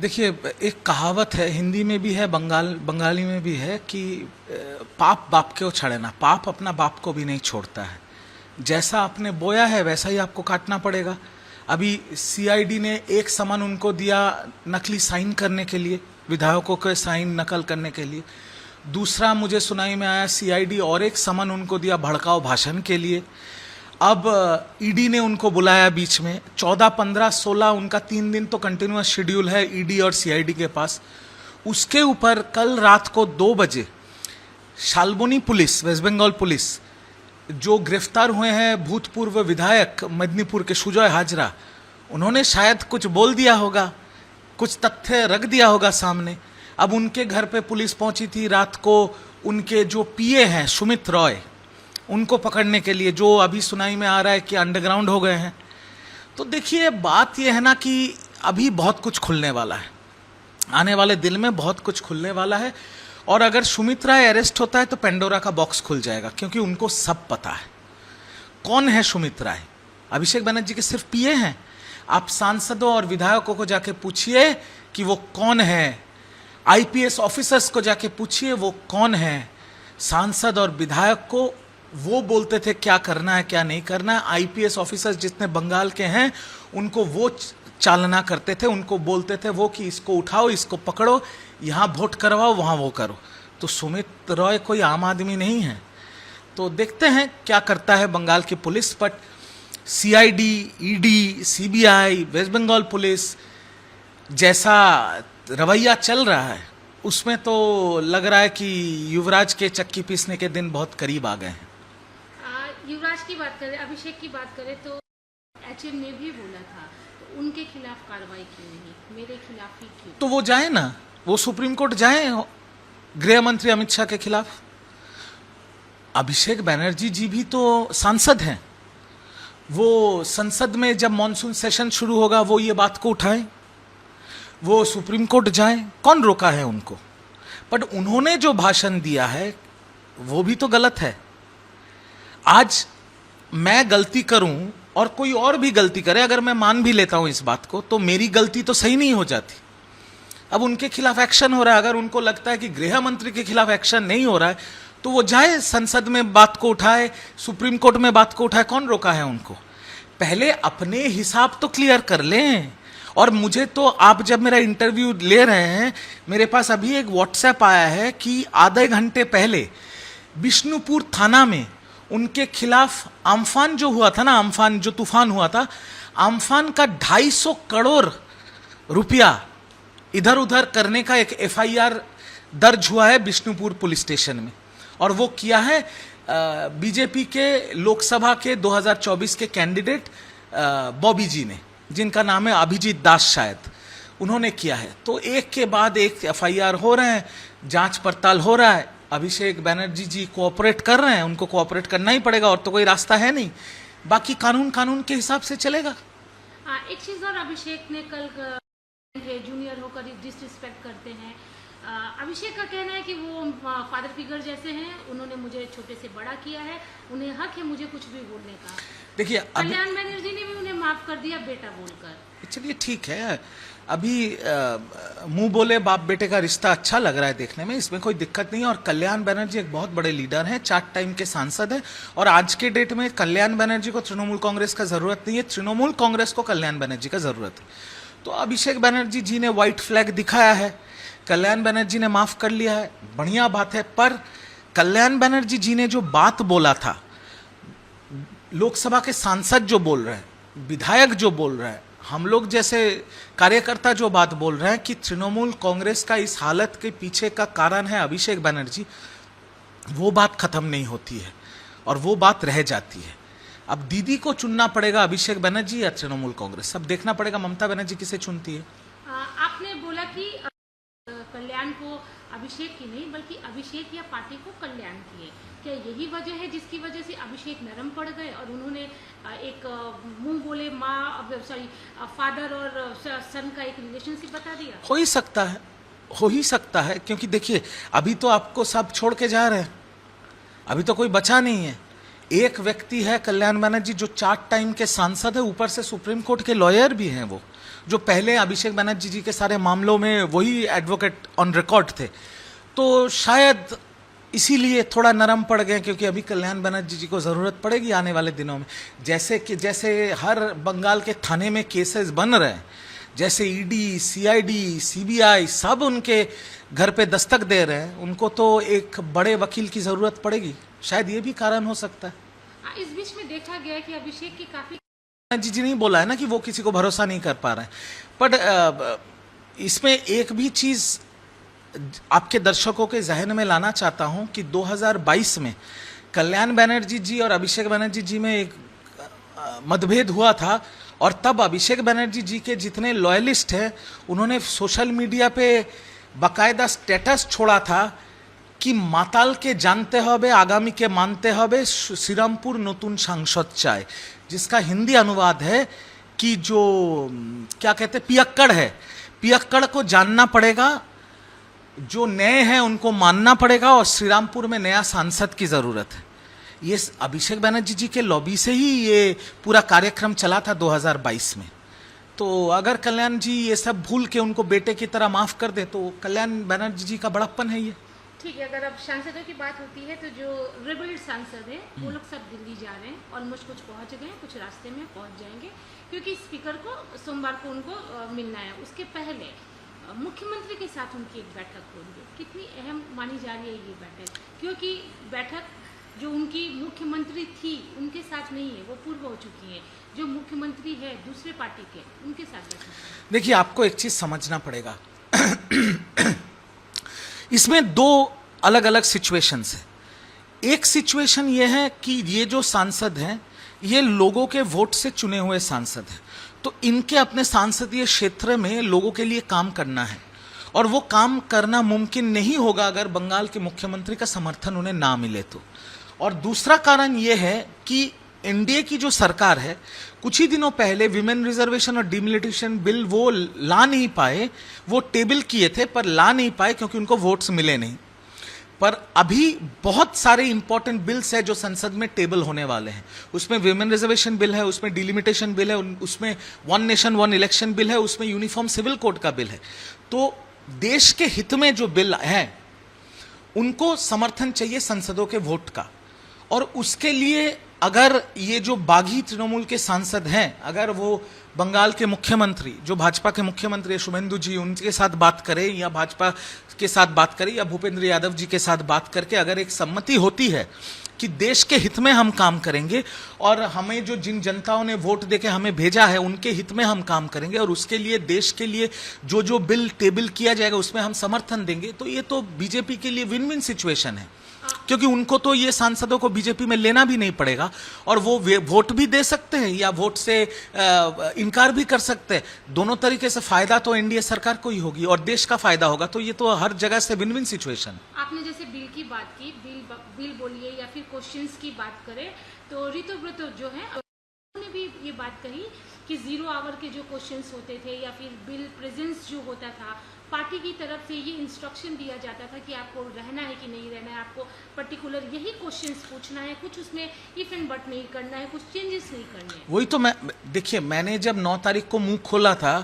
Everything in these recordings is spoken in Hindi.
देखिए, एक कहावत है, हिंदी में भी है, बंगाली में भी है कि पाप बाप को छड़े ना, पाप अपना बाप को भी नहीं छोड़ता है। जैसा आपने बोया है वैसा ही आपको काटना पड़ेगा। अभी सीआईडी ने एक समन उनको दिया नकली साइन करने के लिए, विधायकों के साइन नकल करने के लिए। दूसरा मुझे सुनाई में आया सीआईडी और एक समन उनको दिया भड़काऊ भाषण के लिए। अब ईडी ने उनको बुलाया बीच में 14, 15, 16 उनका 3 दिन तो कंटिन्यूअस शेड्यूल है ईडी और सीआईडी के पास। उसके ऊपर कल रात को 2 बजे शाल्बनी पुलिस, वेस्ट बंगाल पुलिस, जो गिरफ्तार हुए हैं भूतपूर्व विधायक मेदिनीपुर के सुजय हाजरा, उन्होंने शायद कुछ बोल दिया होगा, कुछ तथ्य रख दिया होगा सामने। अब उनके घर पे पुलिस पहुंची थी रात को, उनके जो पीए हैं सुमित रॉय, उनको पकड़ने के लिए, जो अभी सुनाई में आ रहा है कि अंडरग्राउंड हो गए हैं। तो देखिए, बात यह है ना कि अभी बहुत कुछ खुलने वाला है, आने वाले दिन में बहुत कुछ खुलने वाला है। और अगर सुमित राय अरेस्ट होता है तो पेंडोरा का बॉक्स खुल जाएगा, क्योंकि उनको सब पता है कौन है सुमित राय। अभिषेक बनर्जी के सिर्फ पीए हैं। आप सांसदों और विधायकों को जाके पूछिए कि वो कौन है, आईपीएस ऑफिसर्स को जाके पूछिए वो कौन है। सांसद और विधायक को वो बोलते थे क्या करना है क्या नहीं करना है। आईपीएस ऑफिसर्स जितने बंगाल के हैं उनको वो चालना करते थे, उनको बोलते थे वो कि इसको उठाओ, इसको पकड़ो, यहाँ वोट करवाओ, वहाँ वो करो। तो सुमित रॉय कोई आम आदमी नहीं है। तो देखते हैं क्या करता है बंगाल की police. But CID, ED, CBI, West Bengal police जैसा रवैया चल रहा है उसमें तो लग रहा है कि युवराज के चक्की पीसने के दिन बहुत करीब आ गए हैं। युवराज की बात करें, अभिषेक की बात करें तो एचएम ने भी बोला था, तो उनके खिलाफ कार्रवाई क्यों नहीं, मेरे खिलाफ ही क्यों? तो वो जाए ना, वो सुप्रीम कोर्ट जाए गृह मंत्री अमित शाह के खिलाफ। अभिषेक बनर्जी जी भी तो सांसद हैं, वो संसद में जब मॉनसून सेशन शुरू होगा वो ये बात को उठाएं, वो सुप्रीम कोर्ट जाएं, कौन रोका है उनको? बट उन्होंने जो भाषण दिया है वो भी तो गलत है। आज मैं गलती करूं और कोई और भी गलती करे, अगर मैं मान भी लेता हूं इस बात को, तो मेरी गलती तो सही नहीं हो जाती। अब उनके खिलाफ एक्शन हो रहा है, अगर उनको लगता है कि गृह मंत्री के खिलाफ एक्शन नहीं हो रहा है तो वो जाए संसद में बात को उठाए, सुप्रीम कोर्ट में बात को उठाए, कौन रोका है उनको? पहले अपने हिसाब तो क्लियर कर लें। और मुझे तो, आप जब मेरा इंटरव्यू ले रहे हैं, मेरे पास अभी एक व्हाट्सएप आया है कि आधे घंटे पहले बिष्णुपुर थाना में उनके खिलाफ अम्फान जो हुआ था ना, अम्फान जो तूफान हुआ था, अम्फान का 250 करोड़ रुपया इधर उधर करने का एक एफआईआर दर्ज हुआ है बिष्णुपुर पुलिस स्टेशन में। और वो किया है बीजेपी के लोकसभा के 2024 के कैंडिडेट बॉबी जी ने, जिनका नाम है अभिजीत दास शायद, उन्होंने किया है। तो एक के बाद एक एफआईआर हो रहे हैं, जांच पड़ताल हो रहा है। अभिषेक बनर्जी जी कोऑपरेट कर रहे हैं, उनको कोऑपरेट करना ही पड़ेगा, और तो कोई रास्ता है नहीं। बाकी कानून के हिसाब से चलेगा। एक चीज और, अभिषेक ने कल जूनियर होकर डिसरिस्पेक्ट करते हैं। अभिषेक का कहना है कि वो फादर फिगर जैसे हैं, उन्होंने मुझे छोटे से बड़ा किया है, उन्हें हक है मुझे कुछ भी बोलने का। देखिए, कल्याण बनर्जी ने भी उन्हें माफ कर दिया बेटा बोलकर। चलिए ठीक है, अभी मुंह बोले बाप बेटे का रिश्ता अच्छा लग रहा है देखने में, इसमें कोई दिक्कत नहीं है। और कल्याण बनर्जी एक बहुत बड़े लीडर हैं, 4 टाइम के सांसद हैं। और आज के डेट में कल्याण बनर्जी को तृणमूल कांग्रेस का जरूरत नहीं है, तृणमूल कांग्रेस को कल्याण बनर्जी का जरूरत है। तो अभिषेक बनर्जी जी ने व्हाइट फ्लैग दिखाया है, कल्याण बनर्जी ने माफ कर लिया है, बढ़िया बात है। पर कल्याण बनर्जी जी ने जो बात बोला था, लोकसभा के सांसद जो बोल रहे हैं, विधायक जो बोल रहे हैं, हम लोग जैसे कार्यकर्ता जो बात बोल रहे हैं कि तृणमूल कांग्रेस का इस हालत के पीछे का कारण है अभिषेक बनर्जी, वो बात खत्म नहीं होती है और वो बात रह जाती है। अब दीदी को चुनना पड़ेगा, अभिषेक बनर्जी या तृणमूल कांग्रेस, अब देखना पड़ेगा ममता बनर्जी किसे चुनती है। आपने बोला कि कल्याण को अभिषेक की नहीं बल्कि अभिषेक या पार्टी को कल्याण की है, क्या यही वजह है जिसकी वजह से अभिषेक नरम पड़ गए और उन्होंने एक मुंह बोले फादर और सन का एक रिलेशनशिप बता दिया? हो ही सकता है, क्योंकि देखिए अभी तो आपको सब छोड़ के जा रहे हैं, अभी तो कोई बचा नहीं है। एक व्यक्ति है कल्याण बनर्जी जो 4 टाइम के सांसद है, ऊपर से सुप्रीम कोर्ट के लॉयर भी हैं, वो जो पहले अभिषेक बनर्जी जी के सारे मामलों में वही एडवोकेट ऑन रिकॉर्ड थे। तो शायद इसीलिए थोड़ा नरम पड़ गए, क्योंकि अभी कल्याण बनर्जी जी को ज़रूरत पड़ेगी आने वाले दिनों में। जैसे हर बंगाल के थाने में केसेस बन रहे हैं, जैसे ईडी, सीआईडी, सीबीआई सब उनके घर पे दस्तक दे रहे हैं, उनको तो एक बड़े वकील की ज़रूरत पड़ेगी। शायद ये भी कारण हो सकता है। इस बीच में देखा गया है कि अभिषेक की काफी जी नहीं बोला है ना कि वो किसी को भरोसा नहीं कर पा रहे हैं, बट इसमें एक भी चीज़ आपके दर्शकों के जहन में लाना चाहता हूं कि 2022 में कल्याण बनर्जी जी और अभिषेक बनर्जी जी में एक मतभेद हुआ था, और तब अभिषेक बनर्जी जी के जितने लॉयलिस्ट हैं उन्होंने सोशल मीडिया पे बाकायदा स्टेटस छोड़ा था कि माताल के जानते हबे आगामी के मानते हबे श्रीरामपुर नतून सांसद चाय, जिसका हिंदी अनुवाद है कि जो क्या कहते हैं पियक्कड़ है, पियक्कड़ को जानना पड़ेगा, जो नए हैं उनको मानना पड़ेगा, और श्रीरामपुर में नया सांसद की जरूरत है। ये अभिषेक बनर्जी जी के लॉबी से ही ये पूरा कार्यक्रम चला था 2022 में। तो अगर कल्याण जी ये सब भूल के उनको बेटे की तरह माफ कर दे तो कल्याण बनर्जी जी का बड़प्पन है ये। ठीक है, अगर अब सांसदों की बात होती है तो जो रिबेल्ड सांसद हैं वो लोग सब दिल्ली जा रहे हैं, ऑलमोस्ट कुछ पहुंच गए हैं, कुछ रास्ते में पहुंच जाएंगे, क्योंकि स्पीकर को सोमवार को उनको मिलना है। उसके पहले मुख्यमंत्री के साथ उनकी एक बैठक हो रही है। कितनी अहम मानी जा रही है ये बैठक, क्योंकि बैठक जो उनकी मुख्यमंत्री थी उनके साथ नहीं है, वो पूर्व हो चुकी है। जो मुख्यमंत्री है दूसरे पार्टी के, उनके साथ बैठक। देखिए, आपको एक चीज समझना पड़ेगा इसमें 2 अलग अलग सिचुएशंस है। एक सिचुएशन ये है कि ये जो सांसद हैं ये लोगों के वोट से चुने हुए सांसद हैं, तो इनके अपने सांसदीय क्षेत्र में लोगों के लिए काम करना है, और वो काम करना मुमकिन नहीं होगा अगर बंगाल के मुख्यमंत्री का समर्थन उन्हें ना मिले तो। और दूसरा कारण ये है कि एनडीए की जो सरकार है, कुछ ही दिनों पहले विमेन रिजर्वेशन और डिमिलिटेशन बिल वो ला नहीं पाए, वो टेबल किए थे पर ला नहीं पाए क्योंकि उनको वोट्स मिले नहीं। पर अभी बहुत सारे इंपॉर्टेंट बिल्स है जो संसद में टेबल होने वाले हैं। उसमें विमेन रिजर्वेशन बिल है, उसमें डिलिमिटेशन बिल है, उसमें 1 नेशन 1 इलेक्शन बिल है, उसमें यूनिफॉर्म सिविल कोड का बिल है। तो देश के हित में जो बिल है उनको समर्थन चाहिए संसदों के वोट का, और उसके लिए अगर ये जो बागी तृणमूल के सांसद हैं, अगर वो बंगाल के मुख्यमंत्री जो भाजपा के मुख्यमंत्री शुभेंदु जी, उनके साथ बात करें या भाजपा के साथ बात करें या भूपेंद्र यादव जी के साथ बात करके अगर एक सम्मति होती है कि देश के हित में हम काम करेंगे और हमें जो जिन जनताओं ने वोट देके हमें भेजा है उनके हित में हम काम करेंगे, और उसके लिए देश के लिए जो जो बिल टेबल किया जाएगा उसमें हम समर्थन देंगे, तो ये तो बीजेपी के लिए विन विन सिचुएशन है, क्योंकि उनको तो ये सांसदों को बीजेपी में लेना भी नहीं पड़ेगा और वो वोट भी दे सकते हैं या वोट से इनकार भी कर सकते हैं। दोनों तरीके से फायदा तो एनडीए सरकार को ही होगी और देश का फायदा होगा, तो ये तो हर जगह से विन विन सिचुएशन। आपने जैसे बिल की बात की, बिल बोलिए या फिर क्वेश्चंस की बात करें तो ऋतुव्रत जो है उन्होंने भी ये बात कही कि 0 आवर के जो क्वेश्चंस होते थे या फिर बिल प्रेजेंस जो होता था, पार्टी की तरफ से ये इंस्ट्रक्शन दिया जाता था कि आपको रहना है कि नहीं रहना है, आपको पर्टिकुलर यही क्वेश्चंस पूछना है, कुछ उसमें इफ एंड बट नहीं करना है, कुछ चेंजेस नहीं करने हैं। वही तो मैं देखिए, मैंने जब 9 तारीख को मुंह खोला था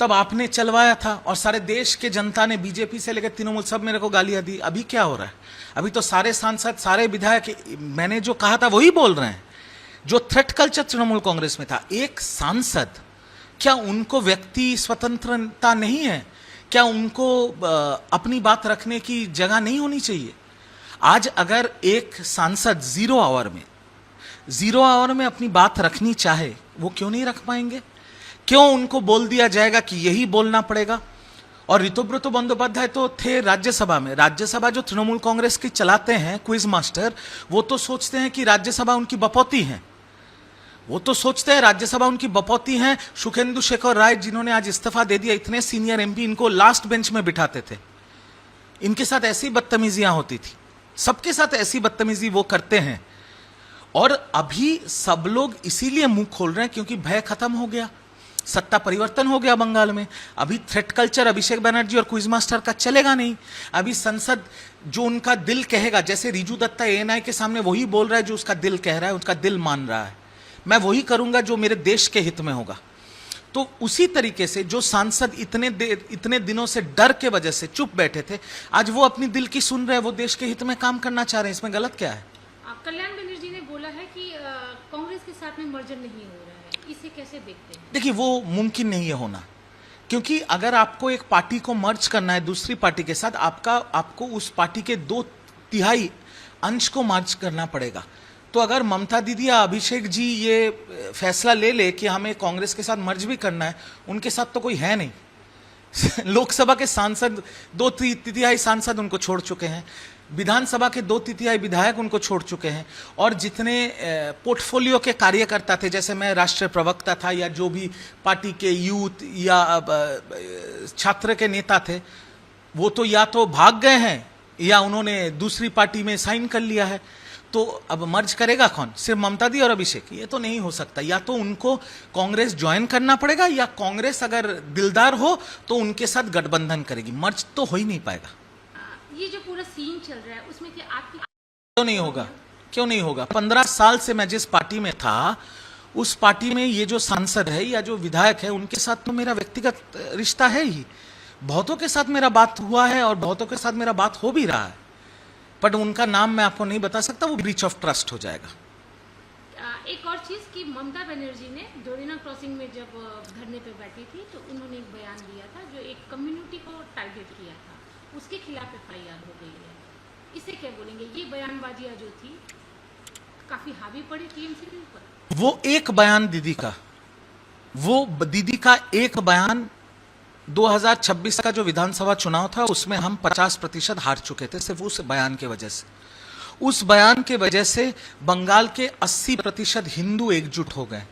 तब आपने चलवाया था और सारे देश के जनता ने बीजेपी से लेकर तृणमूल सब मेरे को गालियां दी। अभी क्या हो रहा है? अभी तो सारे सांसद सारे विधायक मैंने जो कहा था वही बोल रहे हैं। जो थ्रेट कल्चर तृणमूल कांग्रेस में था, एक सांसद, क्या उनको व्यक्ति स्वतंत्रता नहीं है? क्या उनको अपनी बात रखने की जगह नहीं होनी चाहिए? आज अगर एक सांसद 0 आवर में अपनी बात रखनी चाहे, वो क्यों नहीं रख पाएंगे? क्यों उनको बोल दिया जाएगा कि यही बोलना पड़ेगा? और ऋतुव्रत बंदोपाध्याय तो थे राज्यसभा में। राज्यसभा जो तृणमूल कांग्रेस की चलाते हैं क्विज मास्टर, वो तो सोचते हैं कि राज्यसभा उनकी बपौती है, वो तो सोचते हैं राज्यसभा उनकी बपौती है। सुखेंदु शेखर राय जिन्होंने आज इस्तीफा दे दिया, इतने सीनियर एमपी, इनको लास्ट बेंच में बिठाते थे, इनके साथ ऐसी बदतमीजियां होती थी, सबके साथ ऐसी बदतमीजी वो करते हैं। और अभी सब लोग इसीलिए मुंह खोल रहे हैं क्योंकि भय खत्म हो गया। सत्ता परिवर्तन हो गया बंगाल में। अभी थ्रेट कल्चर अभिषेक बनर्जी और क्विज मास्टर का चलेगा नहीं। अभी संसद जो उनका दिल कहेगा, जैसे रिजू दत्ता एएनआई के सामने वही बोल रहा है जो उसका दिल कह रहा है, उसका दिल मान रहा है, मैं वही करूंगा जो मेरे देश के हित में होगा। तो उसी तरीके से जो सांसद इतने दिनों से डर के वजह से चुप बैठे थे, आज वो अपनी दिल की सुन रहे हैं, वो देश के हित में काम करना चाह रहे हैं। इसमें गलत क्या है? कल्याण बनर्जी ने बोला है कि कांग्रेस के साथ में मर्जर नहीं हो रहा है, इसे कैसे देखते हैं? देखिए, वो मुमकिन नहीं है होना, क्योंकि अगर आपको एक पार्टी को मर्ज करना है दूसरी पार्टी के साथ, आपको उस पार्टी के 2/3 अंश को मर्ज करना पड़ेगा। तो अगर ममता दीदी या अभिषेक जी ये फैसला ले कि हमें कांग्रेस के साथ मर्ज भी करना है, उनके साथ तो कोई है नहीं। लोकसभा के सांसद 2/3 सांसद उनको छोड़ चुके हैं, विधानसभा के 2/3 विधायक उनको छोड़ चुके हैं, और जितने पोर्टफोलियो के कार्यकर्ता थे, जैसे मैं राष्ट्रीय प्रवक्ता था या जो भी पार्टी के यूथ या छात्र के नेता थे, वो तो या तो भाग गए हैं या उन्होंने दूसरी पार्टी में साइन कर लिया है। तो अब मर्ज करेगा कौन? सिर्फ ममता दी और अभिषेक? ये तो नहीं हो सकता। या तो उनको कांग्रेस ज्वाइन करना पड़ेगा, या कांग्रेस अगर दिलदार हो तो उनके साथ गठबंधन करेगी। मर्ज तो हो ही नहीं पाएगा। ये जो पूरा सीन चल रहा है उसमें क्या आपकी क्यों नहीं होगा? क्यों नहीं होगा? 15 साल से मैं जिस पार्टी में था, उस पार्टी में ये जो सांसद है या जो विधायक है, उनके साथ तो मेरा व्यक्तिगत रिश्ता है ही। बहुतों के साथ मेरा बात हुआ है और बहुतों के साथ मेरा बात हो भी रहा है, बट उनका नाम मैं आपको नहीं बता सकता, वो ब्रीच ऑफ ट्रस्ट हो जाएगा। एक और चीज कि ममता बनर्जी ने जोड़ीना क्रॉसिंग में जब धरने पे बैठी थी तो उन्होंने एक बयान दिया था जो एक कम्युनिटी को टारगेट किया था, उसके खिलाफ एफआईआर हो गई है। इसे क्या बोलेंगे? ये बयानबाजियां जो थी काफी हावी पड़ी टीएमसी के ऊपर। वो एक बयान दीदी का एक बयान 2026 का जो विधानसभा चुनाव था, उसमें हम 50% हार चुके थे सिर्फ उस बयान के वजह से। उस बयान के वजह से बंगाल के 80% हिंदू एकजुट हो गए।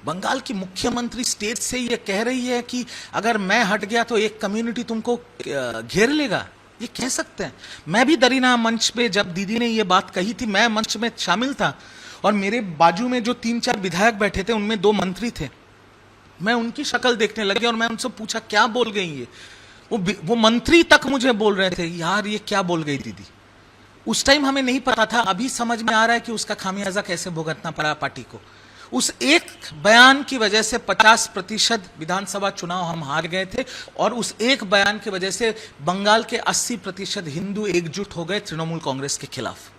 बंगाल की मुख्यमंत्री स्टेज से ये कह रही है कि अगर मैं हट गया तो एक कम्युनिटी तुमको घेर लेगा। ये कह सकते हैं। मैं भी दरीना मंच पे जब दीदी ने ये बात कही थी, मैं मंच में शामिल था, और मेरे बाजू में जो 3-4 विधायक बैठे थे उनमें 2 मंत्री थे। मैं उनकी शक्ल देखने लग गया और मैं उनसे पूछा क्या बोल गई ये? वो मंत्री तक मुझे बोल रहे थे, यार ये क्या बोल गई दीदी। उस टाइम हमें नहीं पता था, अभी समझ में आ रहा है कि उसका खामियाजा कैसे भुगतना पड़ा पार्टी को। उस एक बयान की वजह से 50% विधानसभा चुनाव हम हार गए थे, और उस एक बयान की वजह से बंगाल के 80% हिंदू एकजुट हो गए तृणमूल कांग्रेस के खिलाफ।